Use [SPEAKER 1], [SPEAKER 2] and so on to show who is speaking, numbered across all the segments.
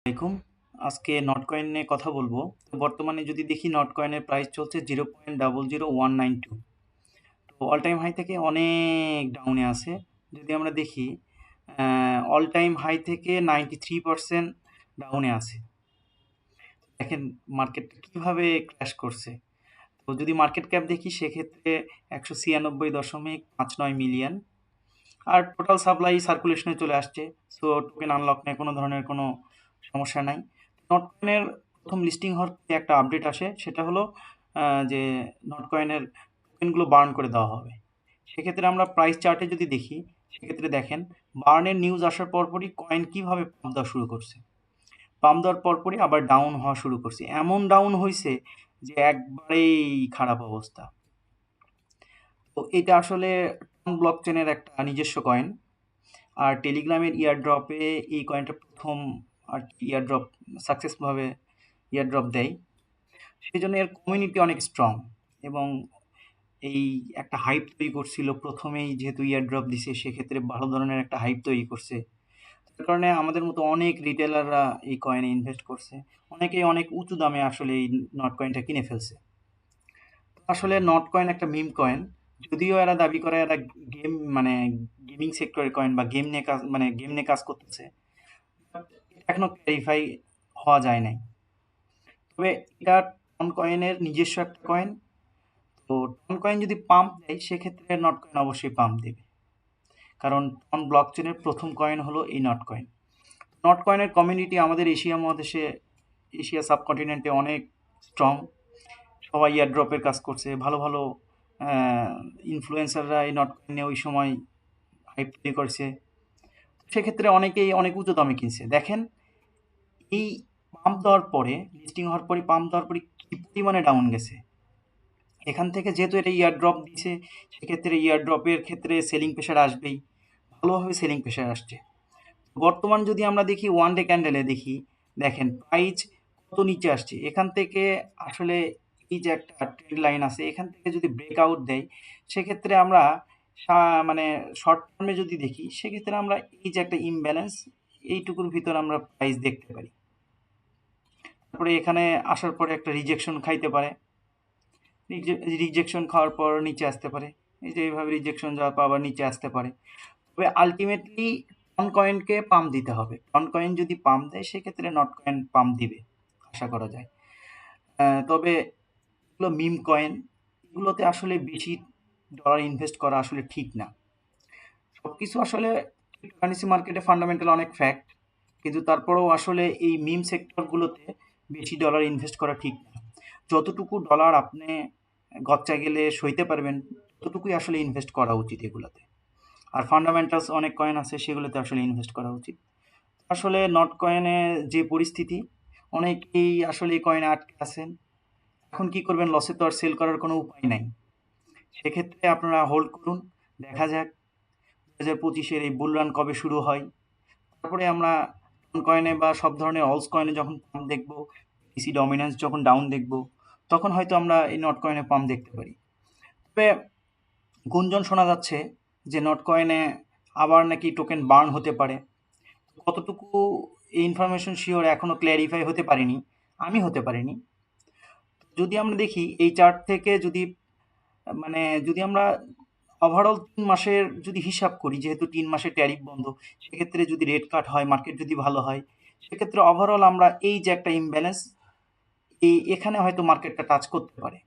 [SPEAKER 1] আলাইকুম। আজকে not coin নিয়ে কথা বলবো। তো বর্তমানে যদি দেখি নট কয়েনের প্রাইস চলছে 0.00192। তো অল টাইম হাই থেকে অনেক ডাউনে আছে। যদি আমরা দেখি অল টাইম হাই থেকে 93% ডাউনে আছে। দেখেন মার্কেটটা কিভাবে ক্র্যাশ করছে। তো যদি মার্কেট ক্যাপ দেখি সেক্ষেত্রে 196.59 মিলিয়ন। আর টোটাল সাপ্লাই সার্কুলেশনে চলে আসছে। সো টোকেন আনলক নিয়ে কোনো ধরনের কোনো সমস্যা নাই। নটকয়েনের প্রথম লিস্টিং হওয়ার পরে একটা আপডেট আসে, সেটা হলো যে নটকয়েনের টোকেনগুলো বার্ন করে দেওয়া হবে। সেক্ষেত্রে আমরা প্রাইস চার্টে যদি দেখি, সেক্ষেত্রে দেখেন বার্নের নিউজ আসার পরপরই কয়েন কীভাবে পাম্প দেওয়া শুরু করছে। পাম্প দেওয়ার পরপরই আবার ডাউন হওয়া শুরু করছে। এমন ডাউন হয়েছে যে একবারেই খারাপ অবস্থা। তো এটা আসলে টন ব্লকচেনের একটা নিজস্ব কয়েন। আর টেলিগ্রামের ইয়ারড্রপে এই কয়েনটা প্রথম আর কি ইয়ারড্রপ সাকসেসফুলভাবে ইয়ারড্রপ দেয়। সেই জন্য এর কমিউনিটি অনেক স্ট্রং এবং এই একটা হাইপ তৈরি করছিল প্রথমেই, যেহেতু ইয়ারড্রপ দিছে সেক্ষেত্রে ভালো ধরনের একটা হাইপ তৈরি করছে। তার কারণে আমাদের মতো অনেক রিটেলাররা এই কয়েনে ইনভেস্ট করছে। অনেকেই অনেক উঁচু দামে আসলে এই নট কয়েনটা কিনে ফেলছে। আসলে নট কয়েন একটা মিম কয়েন, যদিও এরা দাবি করে এরা গেম মানে গেমিং সেক্টরের কয়েন বা গেম নিয়ে কাজ গেম নিয়ে কাজ করতেছে, এখনো ক্লারিফাই হওয়া যায় নাই। তবে এটা টন কয়েনের নিজস্ব একটা কয়েন। তো টন কয়েন যদি পাম্প দেয় সেক্ষেত্রে নট কয়েন অবশ্যই পাম্প দেবে, কারণ টন ব্লকচেনের প্রথম কয়েন হলো এই নট কয়েন। নট কয়েনের কমিউনিটি আমাদের এশিয়া মহাদেশে, এশিয়া সাবকন্টিনেন্টে অনেক স্ট্রং। সবাই এয়ারড্রপের কাজ করছে, ভালো ভালো ইনফ্লুয়েন্সাররা এই নট কয়েন নিয়ে ওই সময় হাইপ তৈরি করছে। সেক্ষেত্রে অনেকেই অনেক উঁচু দামে কিনছে। দেখেন এই পাম্প দেওয়ার পরে, লিস্টিং হওয়ার পরে পাম্প দেওয়ার পরে কী পরিমাণে ডাউন গেছে। এখান থেকে যেহেতু এটা ইয়ারড্রপ দিছে, সেক্ষেত্রে ইয়ারড্রপের ক্ষেত্রে সেলিং প্রেশার আসবেই, ভালোভাবে সেলিং প্রেশার আসছে। বর্তমান যদি আমরা দেখি ওয়ান ডে ক্যান্ডেলে দেখি, দেখেন প্রাইস কত নিচে আসছে। এখান থেকে আসলে এই যে একটা ট্রেন্ড লাইন আছে, এখান থেকে যদি ব্রেকআউট দেয় সেক্ষেত্রে আমরা মানে শর্ট টার্মে যদি দেখি সেক্ষেত্রে আমরা এই যে একটা ইমব্যালেন্স, এইটুকুর ভিতর আমরা প্রাইস দেখতে পারি। তারপরে এখানে আসার পরে একটা রিজেকশন খাইতে পারে, রিজেকশন খাওয়ার পর নিচে আসতে পারে। এই যে এইভাবে রিজেকশন যাওয়ার পর আবার নিচে আসতে পারে। তবে আলটিমেটলি টন কয়েনকে পাম্প দিতে হবে। টন কয়েন যদি পাম্প দেয় সেক্ষেত্রে নট কয়েন পাম্প দিবে, আশা করা যায়। তবে এগুলো মিম কয়েন, এগুলোতে আসলে বেশি ডলার ইনভেস্ট করা আসলে ঠিক না। সব কিছু আসলে ক্রিপ্টোকারেন্সি মার্কেটে ফান্ডামেন্টাল অনেক ফ্যাক্ট, কিন্তু তারপরেও আসলে এই মিম সেক্টরগুলোতে বেশি ডলার ইনভেস্ট করা ঠিক না। যতটুকু ডলার আপনি গচ্চা গেলে সইতে পারবেন ততটুকুই আসলে ইনভেস্ট করা উচিত এগুলোতে। আর ফান্ডামেন্টালস অনেক কয়েন আছে সেগুলোতে আসলে ইনভেস্ট করা উচিত। আসলে নট কয়েনে যে পরিস্থিতি, অনেকেই আসলে এই কয়েনে আটকে আছেন। এখন কি করবেন, লসে তো আর সেল করার কোনো উপায় নাই। সেক্ষেত্রে আপনারা হোল্ড করুন, দেখা যাক 2025-এর এই বুল রান কবে শুরু হয়। তারপরে আমরা কয়েনে বা সব ধরনের অলস কয়েনে যখন পাম্প দেখব, পিসি ডমিন্যান্স যখন ডাউন দেখব, তখন হয়তো আমরা এই নট কয়েনে পাম্প দেখতে পারি। তবে গুঞ্জন শোনা যাচ্ছে যে নট কয়েনে আবার নাকি টোকেন বার্ন হতে পারে। কতটুকু এই ইনফরমেশন শিওর এখনও ক্ল্যারিফাই হতে পারিনি, আমি হতে পারিনি। যদি আমরা দেখি এই চার্ট থেকে, যদি আমরা ওভারঅল 3 মাসের যদি হিসাব করি, যেহেতু 3 মাসের ট্যারিফ বন্ধ, সেক্ষেত্রে যদি রেট কাট হয়, মার্কেট যদি ভালো হয়, সেক্ষেত্রে ওভারঅল আমরা এই যে একটা ইমব্যালেন্স, এখানে হয়তো মার্কেটটা টাচ করতে পারে।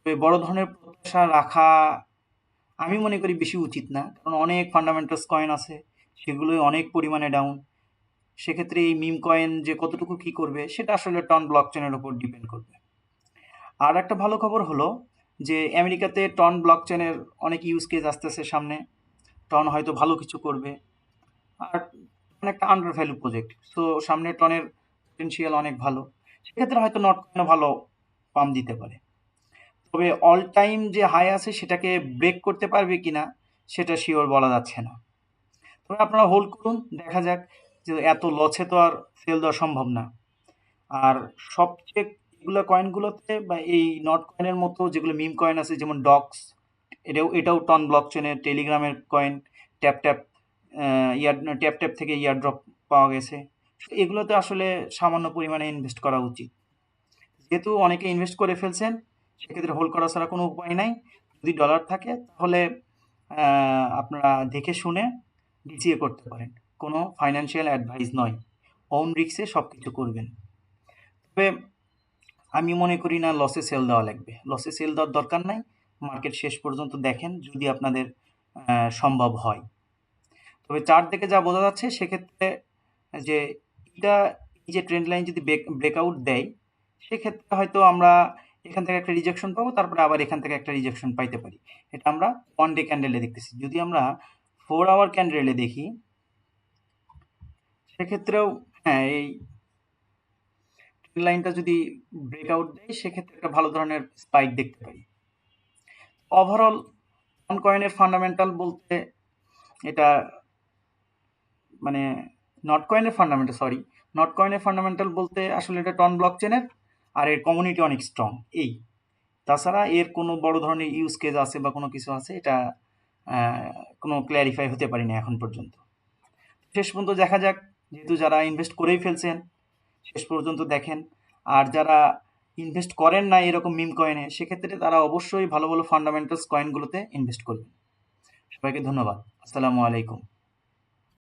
[SPEAKER 1] তবে বড় ধরনের প্রত্যাশা রাখা আমি মনে করি বেশি উচিত না, কারণ অনেক ফান্ডামেন্টালস কয়েন আছে সেগুলোই অনেক পরিমাণে ডাউন। সেক্ষেত্রে এই মিম কয়েন যে কতটুকু কী করবে সেটা আসলে টন ব্লকচেনের উপর ডিপেন্ড করবে। আর একটা ভালো খবর হলো যে আমেরিকাতে টন ব্লকচেনের অনেক ইউজ কেস আসতেছে সামনে। টন হয়তো ভালো কিছু করবে। আর একটা আন্ডার ভ্যালু প্রজেক্ট, তো সামনে টনের পটেনশিয়াল অনেক ভালো। সেক্ষেত্রে হয়তো নট কয়েনও ভালো পাম্প দিতে পারে। তবে অল টাইম যে হাই আছে সেটাকে ব্রেক করতে পারবে কিনা সেটা শিওর বলা যাচ্ছে না। তবে আপনারা হোল্ড করুন, দেখা যাক। যে এত লসে তো আর সেল দেওয়া সম্ভব না। আর সবচেয়ে এগুলো কয়েনগুলোতে বা এই নট কয়েনের মতো যেগুলো মিম কয়েন আছে, যেমন ডক্স, এটাও টন ব্লকচেনের টেলিগ্রামের coin. Tap tap tap tap থেকে ইয়ারড্রপ পাওয়া গেছে। এগুলোতে আসলে সামান্য পরিমাণে ইনভেস্ট করা উচিত। যেহেতু অনেকে ইনভেস্ট করে ফেলছেন, সেক্ষেত্রে হোল্ড করা ছাড়া কোনো উপায় নাই। যদি ডলার থাকে তাহলে আপনারা দেখে শুনে ডিসিএ করতে পারেন। কোনো ফাইন্যান্সিয়াল অ্যাডভাইস নয়, ওন রিস্কে সব কিছু করবেন। তবে আমি মনে করি না লসে সেল দেওয়া লাগবে, লসে সেল দেওয়ার দরকার নাই। মার্কেট শেষ পর্যন্ত দেখেন যদি আপনাদের সম্ভব হয়। তবে চার্ট দেখে যা বোঝা যাচ্ছে সেক্ষেত্রে যে এই যে ট্রেন্ড লাইন যদি ব্রেকআউট দেয়, সেক্ষেত্রে হয়তো আমরা এখান থেকে একটা রিজেকশন পাবো, তারপরে আবার এখান থেকে একটা রিজেকশন পাইতে পারি। এটা আমরা 1 ডে ক্যান্ডেলে দেখতেছি। যদি আমরা 4 আওয়ার ক্যান্ডেলে দেখি, সেক্ষেত্রেও হ্যাঁ, এই ট্রেন্ড লাইনটা যদি ব্রেকআউট দেয় সেক্ষেত্রে একটা ভালো ধরনের স্পাইক দেখতে পারি। ওভারঅল নন কয়েনের ফান্ডামেন্টাল বলতে এটা মানে নট কয়েনের ফান্ডামেন্টাল বলতে আসলে এটা টন ব্লকচেনের, আর এর কমিউনিটি অনেক স্ট্রং। এই তাছাড়া এর কোনো বড় ধরনের ইউজ কেস আছে বা কোনো কিছু আছে, এটা কোনো ক্ল্যারিফাই হতে পারিনি এখন পর্যন্ত। শেষ পর্যন্ত দেখা যাক, যেহেতু যারা ইনভেস্ট করেই ফেলছেন শেষ পর্যন্ত দেখেন, আর যারা ইনভেস্ট করেন না এরকম মিম কয়েনে, সেক্ষেত্রে তারা অবশ্যই ভালো ভালো ফান্ডামেন্টালস কয়েনগুলোতে ইনভেস্ট করবেন। সবাইকে ধন্যবাদ। আসসালামু আলাইকুম।